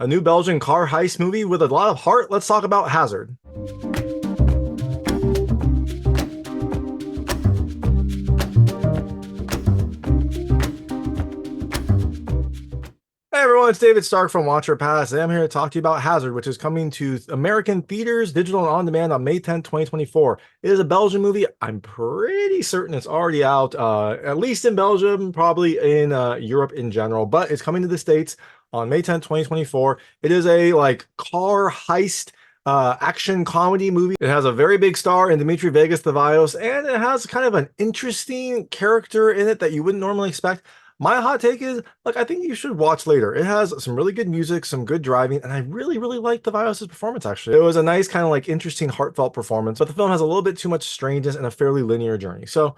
A new Belgian car heist movie with a lot of heart. Let's talk about Hazard. Hey everyone, it's David Stark from Watcher Pass, and I'm here to talk to you about Hazard, which is coming to American theaters, digital and on demand on May 10th, 2024. It is a Belgian movie. I'm pretty certain it's already out, at least in Belgium, probably in Europe in general, but it's coming to the States on May 10th, 2024. It is a car heist action comedy movie. It has a very big star in Dimitri Vegas, Thivaios, and it has kind of an interesting character in it that you wouldn't normally expect. My hot take is, I think you should watch later. It has some really good music, some good driving, and I really, really liked Thivaios' performance, actually. It was a nice, kind of interesting, heartfelt performance, but the film has a little bit too much strangeness and a fairly linear journey. So,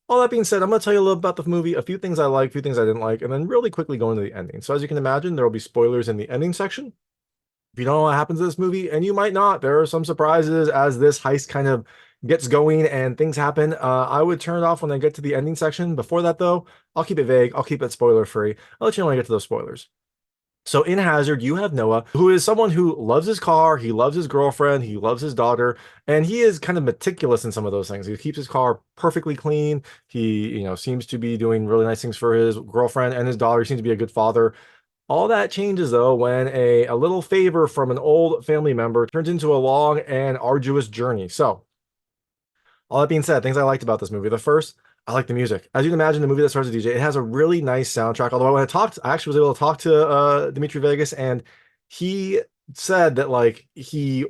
all that being said, I'm going to tell you a little about the movie, a few things I like, a few things I didn't like, and then really quickly go into the ending. So, as you can imagine, there will be spoilers in the ending section. If you don't know what happens in this movie, and you might not, there are some surprises as this heist kind of gets going and things happen. I would turn it off when I get to the ending section. Before that, though, I'll keep it vague. I'll keep it spoiler free. I'll let you know when I get to those spoilers. So in Hazard, you have Noah, who is someone who loves his car, he loves his girlfriend, he loves his daughter, and he is kind of meticulous in some of those things. He keeps his car perfectly clean. He, seems to be doing really nice things for his girlfriend and his daughter. He seems to be a good father. All that changes though when a little favor from an old family member turns into a long and arduous journey. So, all that being said, things I liked about this movie. The first, I like the music. As you can imagine, the movie that stars a DJ, it has a really nice soundtrack. Although when I actually was able to talk to Dimitri Vegas, and he said that he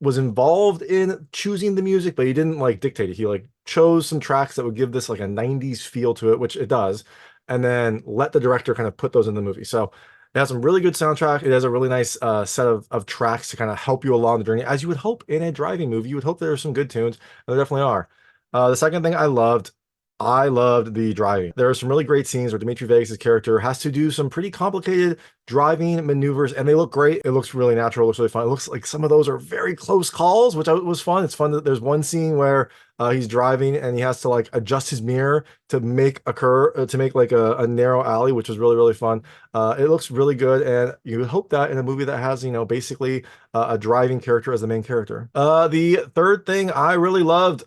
was involved in choosing the music, but he didn't dictate it. He chose some tracks that would give this a 90s feel to it, which it does, and then let the director kind of put those in the movie. So it has some really good soundtrack. It has a really nice set of tracks to kind of help you along the journey, as you would hope in a driving movie. You would hope there are some good tunes, and there definitely are. The second thing I loved the driving. There are some really great scenes where Dimitri Vegas' character has to do some pretty complicated driving maneuvers, and they look great. It looks really natural. It looks really fun. It looks like some of those are very close calls, which was fun. It's fun that there's one scene where he's driving and he has to adjust his mirror to make a narrow alley, which is really, really fun. It looks really good, and you would hope that in a movie that has, basically a driving character as the main character. The third thing I loved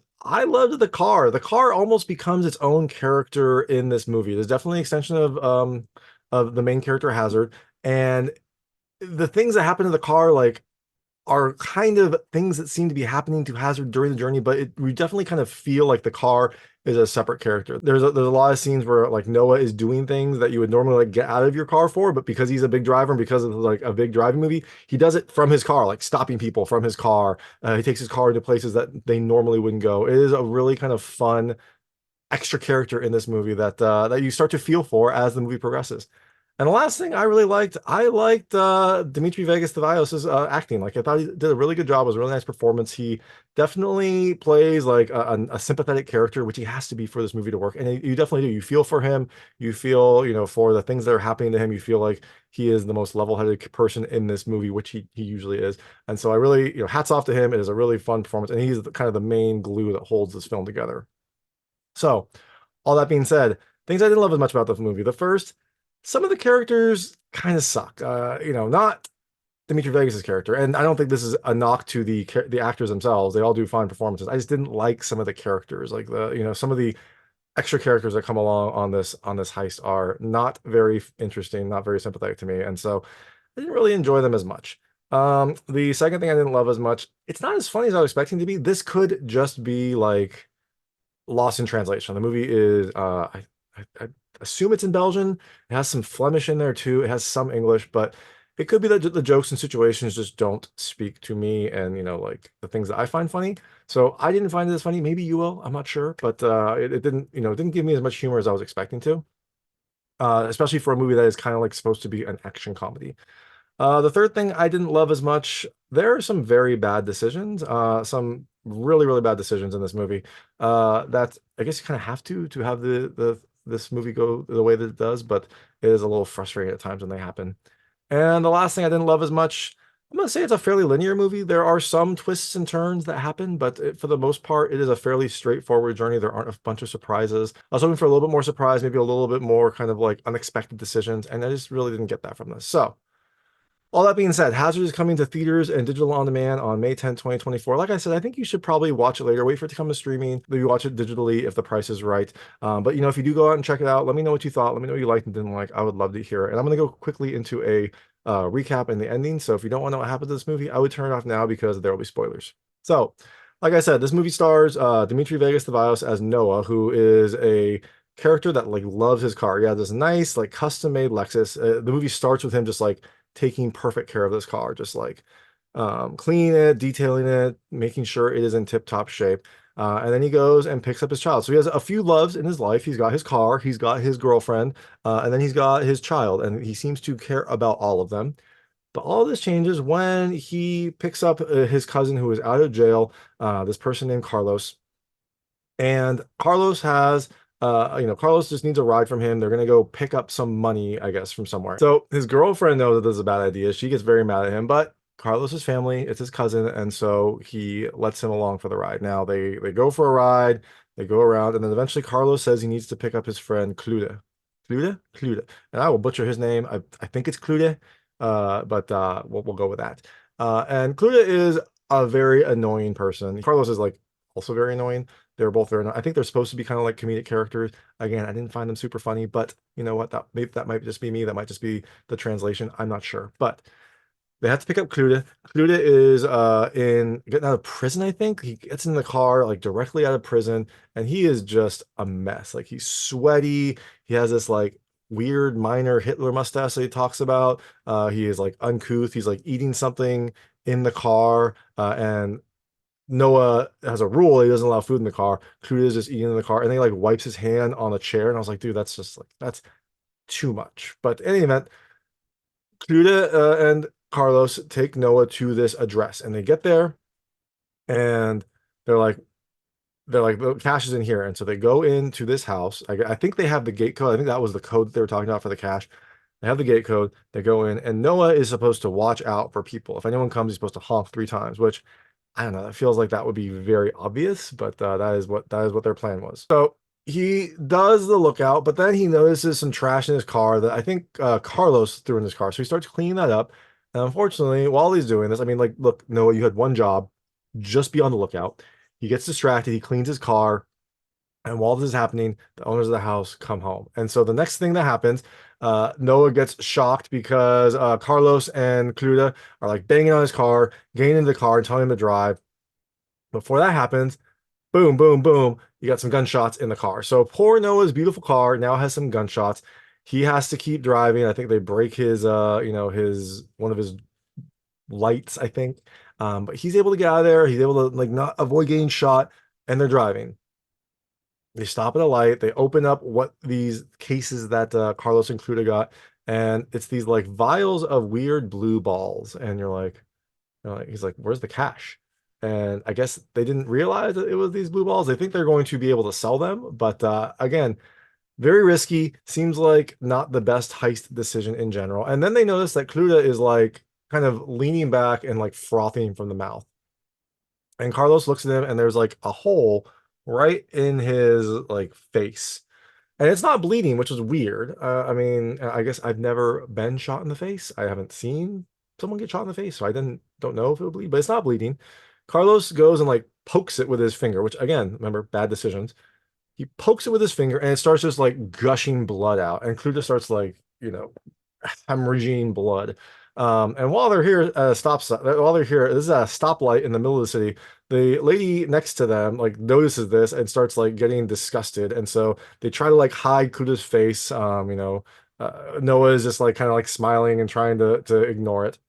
the car. The car almost becomes its own character in this movie. There's definitely an extension of the main character Hazard, and the things that happen to the car are kind of things that seem to be happening to Hazard during the journey, but we definitely kind of feel like the car is a separate character. There's a lot of scenes where Noah is doing things that you would normally get out of your car for, but because he's a big driver and because of a big driving movie, he does it from his car, stopping people from his car. He takes his car into places that they normally wouldn't go. It is a really kind of fun extra character in this movie that you start to feel for as the movie progresses. And the last thing I liked Dimitri Vegas Thivaios' acting. I thought he did a really good job. It was a really nice performance. He definitely plays a sympathetic character, which he has to be for this movie to work. And you definitely do. You feel for him. You feel, for the things that are happening to him. You feel like he is the most level-headed person in this movie, which he usually is. And so I really, hats off to him. It is a really fun performance, and he's kind of the main glue that holds this film together. So, all that being said, things I didn't love as much about the movie. The first, some of the characters kind of suck. Not Dimitri Vegas' character, and I don't think this is a knock to the actors themselves. They all do fine performances. I just didn't like some of the characters, some of the extra characters that come along on this heist are not very interesting, not very sympathetic to me, and so I didn't really enjoy them as much. The second thing I didn't love as much, it's not as funny as I was expecting to be. This could just be lost in translation. The movie is I assume it's in Belgian. It has some Flemish in there too. It has some English, but it could be that the jokes and situations just don't speak to me, and the things that I find funny. So I didn't find it as funny. Maybe you will. I'm not sure, but it didn't it didn't give me as much humor as I was expecting to. Especially for a movie that is kind of supposed to be an action comedy. The third thing I didn't love as much, there are some very bad decisions, some really, really bad decisions in this movie. That I guess you kind of have to have this movie go the way that it does, but it is a little frustrating at times when they happen. And the last thing I didn't love as much, I'm gonna say it's a fairly linear movie. There are some twists and turns that happen, but for the most part, it is a fairly straightforward journey. There aren't a bunch of surprises. I was hoping for a little bit more surprise, maybe a little bit more kind of unexpected decisions, and I just really didn't get that from this. So, All that being said, Hazard is coming to theaters and digital on demand on May 10th, 2024. Like I said, I think you should probably watch it later. Wait for it to come to streaming. Maybe watch it digitally if the price is right. But if you do go out and check it out, let me know what you thought. Let me know what you liked and didn't like. I would love to hear it. And I'm going to go quickly into a recap and the ending. So if you don't want to know what happens to this movie, I would turn it off now because there will be spoilers. So, like I said, this movie stars Dimitri Vegas Thivaios as Noah, who is a character that like loves his car. He has this nice like custom made Lexus. The movie starts with him just like taking perfect care of this car, just like cleaning it, detailing it, making sure it is in tip-top shape. And then he goes and picks up his child. So he has a few loves in his life. He's got his car, he's got his girlfriend, and then he's got his child, and he seems to care about all of them. But all this changes when he picks up his cousin who is out of jail, this person named Carlos. And Carlos has, Carlos just needs a ride from him. They're going to go pick up some money, I guess, from somewhere. So his girlfriend knows that this is a bad idea. She gets very mad at him, but Carlos's family, it's his cousin, and so he lets him along for the ride. Now they go for a ride, they go around, and then eventually Carlos says he needs to pick up his friend Clude. Clude? Clude. And I will butcher his name. I think it's Clude, but we'll go with that. And Clude is a very annoying person. Carlos is like also very annoying. They're both very. I think they're supposed to be kind of like comedic characters. Again, I didn't find them super funny, but you know what? That might just be me. That might just be the translation. I'm not sure. But they have to pick up Clude. Clude is in getting out of prison, I think. He gets in the car like directly out of prison, and he is just a mess. Like he's sweaty. He has this like weird minor Hitler mustache that he talks about. He is like uncouth. He's like eating something in the car, and Noah has a rule, he doesn't allow food in the car. Clude is just eating in the car, and then he like wipes his hand on a chair, and I was like, dude, that's just like that's too much. But in any event, Clude and Carlos take Noah to this address, and they get there, and they're like, the cash is in here, and so they go into this house. I think they have the gate code. I think that was the code that they were talking about for the cash. They have the gate code. They go in, and Noah is supposed to watch out for people. If anyone comes, he's supposed to honk 3 times, which I don't know. It feels like that would be very obvious, but that is what their plan was. So he does the lookout, but then he notices some trash in his car that I think Carlos threw in his car. So he starts cleaning that up. And unfortunately, while he's doing this, I mean, like, look, Noah, you had one job, just be on the lookout. He gets distracted. He cleans his car. And while this is happening, the owners of the house come home. And so the next thing that happens, Noah gets shocked because Carlos and Cluda are like banging on his car, getting into the car and telling him to drive. Before that happens, boom, boom, boom, you got some gunshots in the car. So poor Noah's beautiful car now has some gunshots. He has to keep driving. I think they break his, his one of his lights, I think. But he's able to get out of there. He's able to like not avoid getting shot, and they're driving. They stop at a light. They open up what these cases that Carlos and Cluda got, and it's these like vials of weird blue balls. And he's like, "Where's the cash?" And I guess they didn't realize that it was these blue balls. They think they're going to be able to sell them, but again, very risky. Seems like not the best heist decision in general. And then they notice that Cluda is like kind of leaning back and like frothing from the mouth. And Carlos looks at him, and there's like a hole right in his like face. And it's not bleeding, which is weird. I mean, I guess I've never been shot in the face. I haven't seen someone get shot in the face, so I don't know if it'll bleed, but it's not bleeding. Carlos goes and like pokes it with his finger, which again, remember, bad decisions. He pokes it with his finger, and it starts just like gushing blood out. And Cluda starts like, hemorrhaging blood. And while they're here at a while they're here, this is a stoplight in the middle of the city. The lady next to them like notices this and starts like getting disgusted, and so they try to like hide Kuda's face. Noah is just like kind of like smiling and trying to ignore it.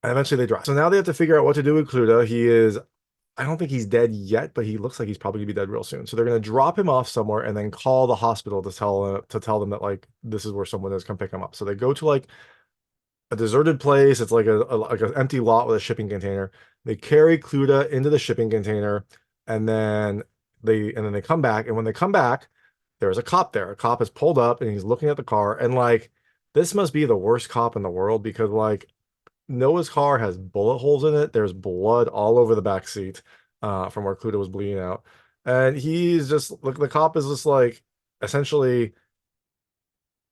And eventually they drive. So now they have to figure out what to do with Cluda. I don't think he's dead yet, but he looks like he's probably gonna be dead real soon. So they're gonna drop him off somewhere and then call the hospital to tell them that like this is where someone is. Come pick him up. So they go to like a deserted place. It's like like an empty lot with a shipping container. They carry Cluda into the shipping container, and then they come back. And when they come back, there's a cop there. A cop is pulled up and he's looking at the car. And like this must be the worst cop in the world because like Noah's car has bullet holes in it. There's blood all over the back seat from where Cluda was bleeding out. And he's just look, the cop is just like essentially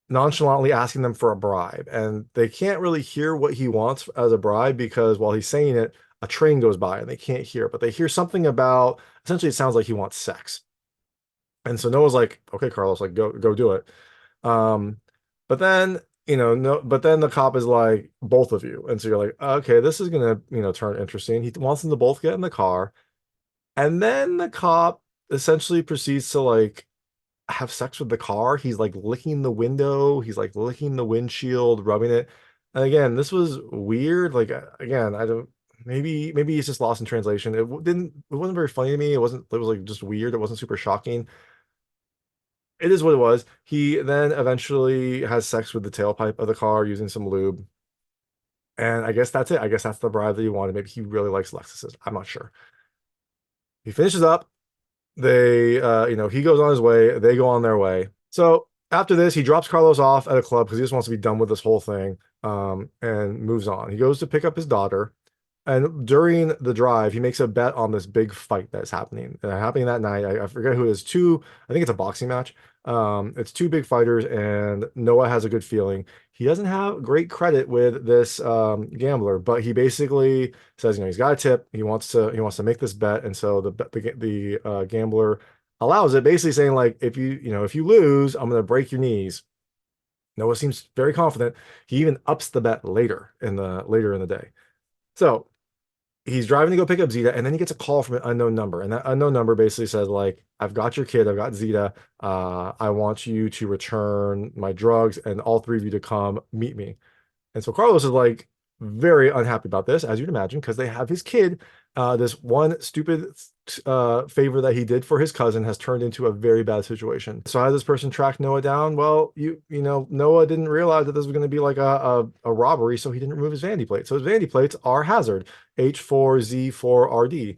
nonchalantly asking them for a bribe. And they can't really hear what he wants as a bribe because while he's saying it, a train goes by and they can't hear, but they hear something about essentially it sounds like he wants sex. And so Noah's like, okay, Carlos, like go do it. Um, but then, no, but then the cop is like, both of you. And so you're like, okay, this is gonna, turn interesting. He wants them to both get in the car. And then the cop essentially proceeds to like have sex with the car. He's like licking the window, he's like licking the windshield, rubbing it. And again, this was weird. Like again, I don't maybe he's just lost in translation. It wasn't very funny to me. It was like just weird. It wasn't super shocking. It is what it was. He then eventually has sex with the tailpipe of the car using some lube. And I guess that's it. I guess that's the bride that he wanted. Maybe he really likes Lexuses. I'm not sure. He finishes up. He goes on his way. They go on their way. So after this, he drops Carlos off at a club because he just wants to be done with this whole thing, and moves on. He goes to pick up his daughter. And during the drive, he makes a bet on this big fight that's happening that night. I forget who it is. I think it's a boxing match. It's two big fighters, and Noah has a good feeling. He doesn't have great credit with this gambler, but he basically says, he's got a tip. He wants to make this bet, and so the gambler allows it, basically saying like, if you lose, I'm gonna break your knees. Noah seems very confident. He even ups the bet later in the day. So he's driving to go pick up Zeta, and then he gets a call from an unknown number. And that unknown number basically says, like, I've got your kid, I've got Zeta. I want you to return my drugs and all three of you to come meet me. And so Carlos is like very unhappy about this, as you'd imagine, because they have his kid. This one stupid favor that he did for his cousin has turned into a very bad situation. So how does this person track Noah down? Well, Noah didn't realize that this was going to be like a robbery, so he didn't remove his vanity plate. So his vanity plates are Hazard, H4Z4RD.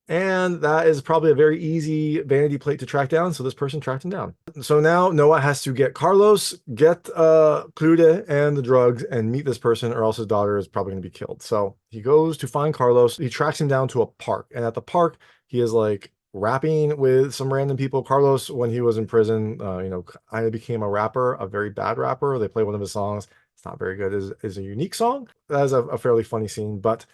And that is probably a very easy vanity plate to track down. So this person tracked him down. So now Noah has to get Carlos, get Clude and the drugs, and meet this person, or else his daughter is probably going to be killed. So he goes to find Carlos. He tracks him down to a park. And at the park, he is like rapping with some random people. Carlos, when he was in prison, kind of became a rapper, a very bad rapper. They play one of his songs. It's not very good. Is a unique song. That is a fairly funny scene, but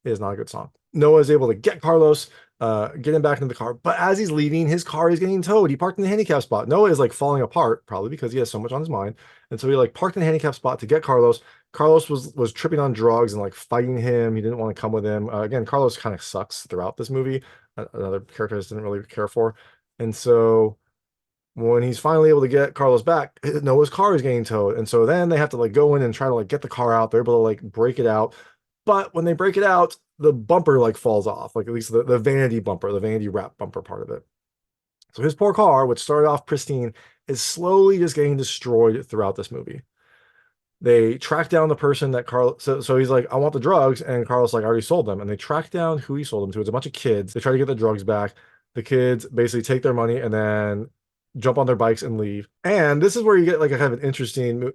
it is not a good song. Noah is able to get Carlos, get him back into the car. But as he's leaving, his car is getting towed. He parked in the handicap spot. Noah is like falling apart, probably because he has so much on his mind. And so he like parked in the handicap spot to get Carlos. Carlos was tripping on drugs and like fighting him. He didn't want to come with him. Again, Carlos kind of sucks throughout this movie. Another character I just didn't really care for. And so when he's finally able to get Carlos back, Noah's car is getting towed. And so then they have to like go in and try to like get the car out. They're able to like break it out. But when they break it out, the bumper like falls off, like at least the vanity bumper, the vanity wrap bumper part of it. So his poor car, which started off pristine, is slowly just getting destroyed throughout this movie. They track down the person that Carlos, so he's like, I want the drugs. And Carlos like, I already sold them. And they track down who he sold them to. It's a bunch of kids. They try to get the drugs back. The kids basically take their money and then jump on their bikes and leave. And this is where you get like a kind of an interesting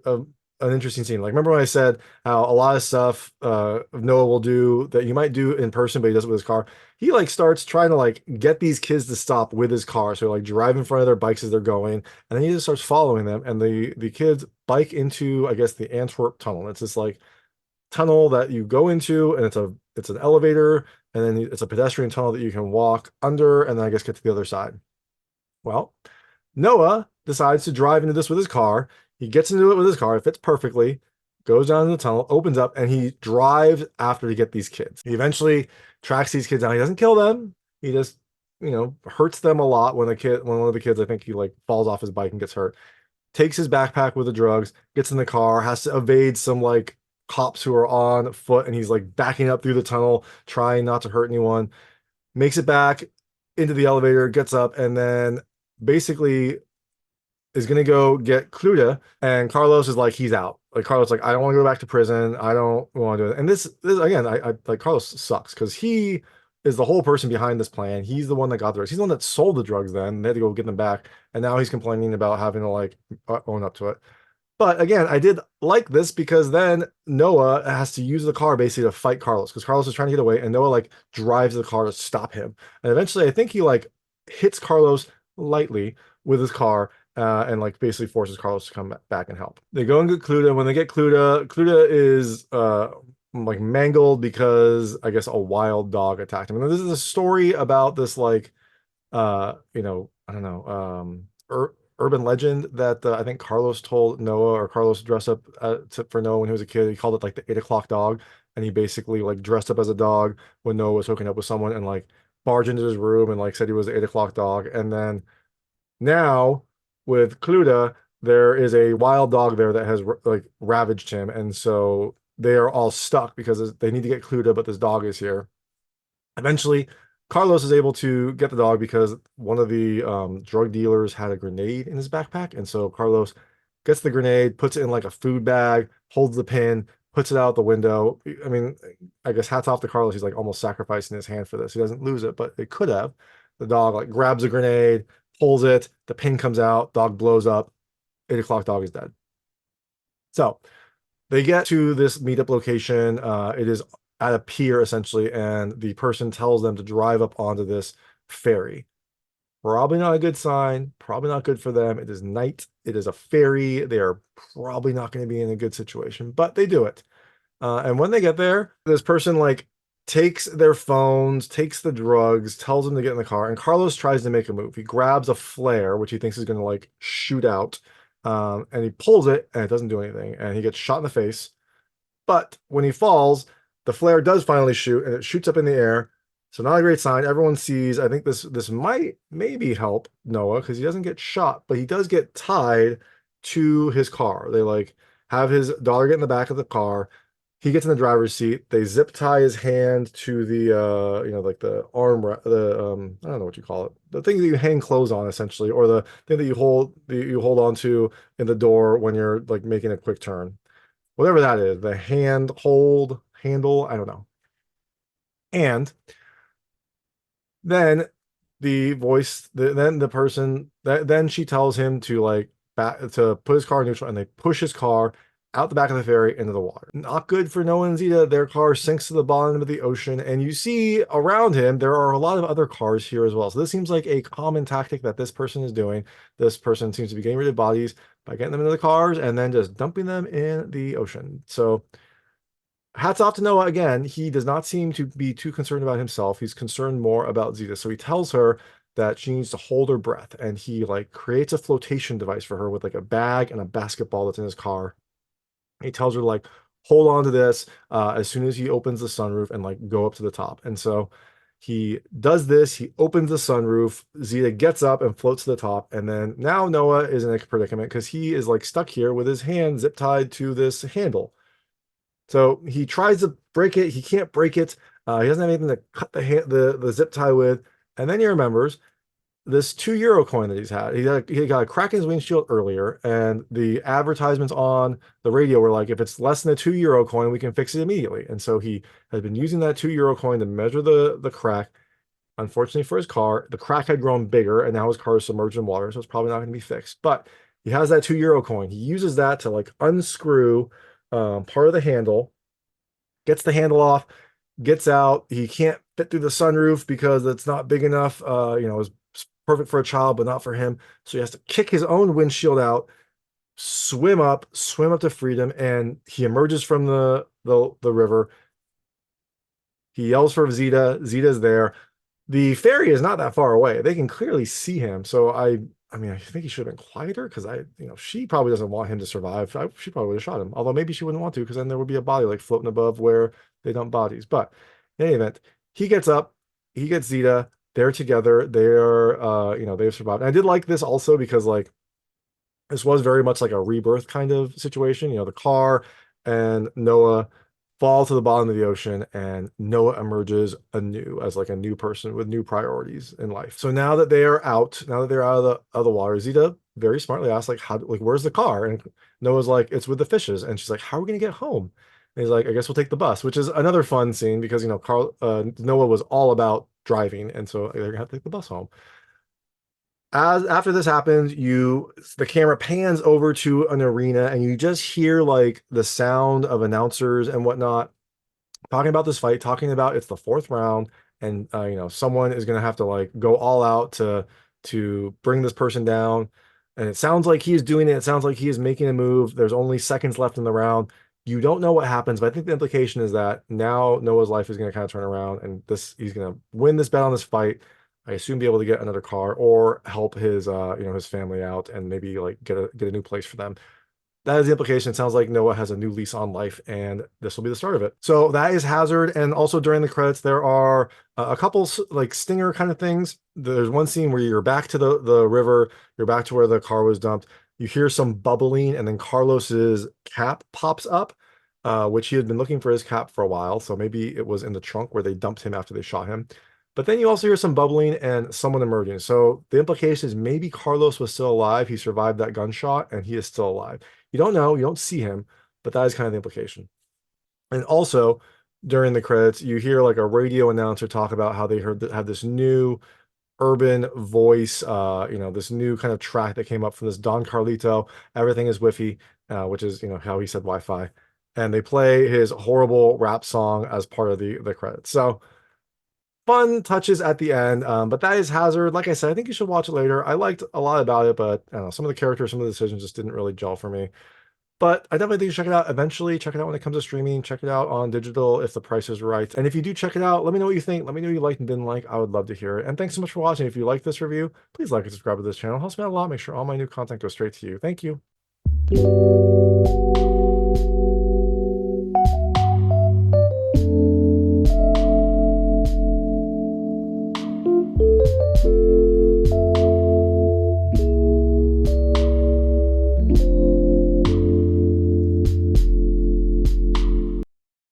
scene. Like, remember when I said how a lot of stuff Noah will do that you might do in person, but he does it with his car. He like starts trying to like get these kids to stop with his car. So like drive in front of their bikes as they're going, and then he just starts following them. And the kids bike into, I guess, the Antwerp tunnel. It's this like tunnel that you go into, and it's an elevator, and then it's a pedestrian tunnel that you can walk under, and then I guess get to the other side. Well, Noah decides to drive into this with his car. He gets into it with his car, it fits perfectly, goes down the tunnel, opens up, and he drives after to get these kids. He eventually tracks these kids down. He doesn't kill them. He just, hurts them a lot when one of the kids, I think he like falls off his bike and gets hurt. Takes his backpack with the drugs, gets in the car, has to evade some like cops who are on foot, and he's like backing up through the tunnel, trying not to hurt anyone. Makes it back into the elevator, gets up, and then basically is gonna go get Cluda, and Carlos is like, he's out. Like Carlos, like, I don't want to go back to prison. I don't want to do it. And this again, I like Carlos sucks because he is the whole person behind this plan. He's the one that got the drugs. He's the one that sold the drugs. Then they had to go get them back, and now he's complaining about having to like own up to it. But again, I did like this because then Noah has to use the car basically to fight Carlos because Carlos is trying to get away, and Noah like drives the car to stop him. And eventually, I think he like hits Carlos lightly with his car, and like basically forces Carlos to come back and help. They go and get Cluda. When they get Cluda, Cluda is like mangled because I guess a wild dog attacked him. And this is a story about this like I don't know, urban legend that I think Carlos told Noah, or Carlos dressed up for Noah when he was a kid. He called it like the 8 o'clock dog, and he basically like dressed up as a dog when Noah was hooking up with someone and like barged into his room and like said he was the 8 o'clock dog. And then now with Cluda, there is a wild dog there that has like ravaged him, and so they are all stuck because they need to get Cluda, but this dog is here. Eventually, Carlos is able to get the dog because one of the drug dealers had a grenade in his backpack. And so Carlos gets the grenade, puts it in like a food bag, holds the pin, puts it out the window. I mean, I guess hats off to Carlos. He's like almost sacrificing his hand for this. He doesn't lose it, but it could have. The dog like grabs a grenade, pulls it, the pin comes out, dog blows up, 8 o'clock dog is dead. So they get to this meetup location. It is at a pier essentially, and the person tells them to drive up onto this ferry. Probably not a good sign, probably not good for them. It is night, it is a ferry. They are probably not going to be in a good situation, but they do it. And when they get there, this person like takes their phones, takes the drugs, tells them to get in the car, and Carlos tries to make a move. He grabs a flare, which he thinks is going to like shoot out, and he pulls it, and it doesn't do anything, and he gets shot in the face. But when he falls, the flare does finally shoot, and it shoots up in the air. So not a great sign. Everyone sees. I think this might maybe help Noah because he doesn't get shot, but he does get tied to his car. They like have his daughter get in the back of the car. He gets in the driver's seat. They zip tie his hand to the like the arm, the I don't know what you call it, the thing that you hang clothes on essentially, or the thing that you hold on to in the door when you're like making a quick turn, whatever that is, the handle, I don't know. And then then the person, then she tells him to like back to put his car in neutral, and they push his car out the back of the ferry into the water. Not good for Noah and Zeta. Their car sinks to the bottom of the ocean, and you see around him there are a lot of other cars here as well. So this seems like a common tactic that this person is doing. This person seems to be getting rid of bodies by getting them into the cars and then just dumping them in the ocean. So hats off to Noah again. He does not seem to be too concerned about himself. He's concerned more about Zeta. So he tells her that she needs to hold her breath, and he like creates a flotation device for her with like a bag and a basketball that's in his car. He tells her to like hold on to this as soon as he opens the sunroof and like go up to the top. And so he does this. He opens the sunroof. Zeta gets up and floats to the top. And then now Noah is in a predicament because he is like stuck here with his hand zip tied to this handle. So he tries to break it. He can't break it. He doesn't have anything to cut the zip tie with. And then he remembers this €2 coin that he's had. He got a crack in his windshield earlier, and the advertisements on the radio were like, if it's less than a €2 coin, we can fix it immediately. And so he has been using that €2 coin to measure the crack. Unfortunately for his car, the crack had grown bigger, and now his car is submerged in water, so it's probably not going to be fixed. But he has that €2 coin. He uses that to like unscrew part of the handle, gets the handle off, gets out. He can't fit through the sunroof because it's not big enough. It's perfect for a child, but not for him. So he has to kick his own windshield out, swim up to freedom, and he emerges from the river. He yells for Zeta. Zeta's there. The ferry is not that far away. They can clearly see him. So I mean, I think he should have been quieter because she probably doesn't want him to survive. She probably would have shot him. Although maybe she wouldn't want to because then there would be a body like floating above where they dump bodies. But in any event, he gets up, he gets Zeta, they're together, they've survived. And I did like this also because like this was very much like a rebirth kind of situation. The car and Noah fall to the bottom of the ocean, and Noah emerges anew as like a new person with new priorities in life. So now that they're out of the water, Zeta very smartly asks like, where's the car? And Noah's like, it's with the fishes. And she's like, how are we gonna get home? And he's like, I guess we'll take the bus, which is another fun scene because Noah was all about driving, and so they're gonna have to take the bus home. After this happens, the camera pans over to an arena, and you just hear like the sound of announcers and whatnot talking about this fight, talking about it's the fourth round, and someone is gonna have to like go all out to bring this person down. And it sounds like he is doing it. It sounds like he is making a move. There's only seconds left in the round. You don't know what happens, but I think the implication is that now Noah's life is going to kind of turn around, and he's going to win this bet on this fight. I assume be able to get another car or help his his family out and maybe like get a new place for them. That is the implication. It sounds like Noah has a new lease on life, and this will be the start of it. So that is Hazard. And also during the credits, there are a couple like stinger kind of things. There's one scene where you're back to the river, you're back to where the car was dumped. You hear some bubbling, and then Carlos's cap pops up, which he had been looking for his cap for a while. So maybe it was in the trunk where they dumped him after they shot him. But then you also hear some bubbling and someone emerging. So the implication is maybe Carlos was still alive. He survived that gunshot, and he is still alive. You don't know, you don't see him, but that is kind of the implication. And also, during the credits, you hear like a radio announcer talk about how they had this new urban voice, this new kind of track that came up from this Don Carlito. Everything is Wi-Fi, which is how he said Wi-Fi, and they play his horrible rap song as part of the credits. So fun touches at the end, but that is Hazard. Like I said, I think you should watch it later. I liked a lot about it, but I don't know, some of the characters, some of the decisions just didn't really gel for me. But I definitely think you should check it out eventually. Check it out when it comes to streaming. Check it out on digital if the price is right. And if you do check it out, let me know what you think. Let me know what you liked and didn't like. I would love to hear it. And thanks so much for watching. If you like this review, please like and subscribe to this channel. It helps me out a lot. Make sure all my new content goes straight to you. Thank you.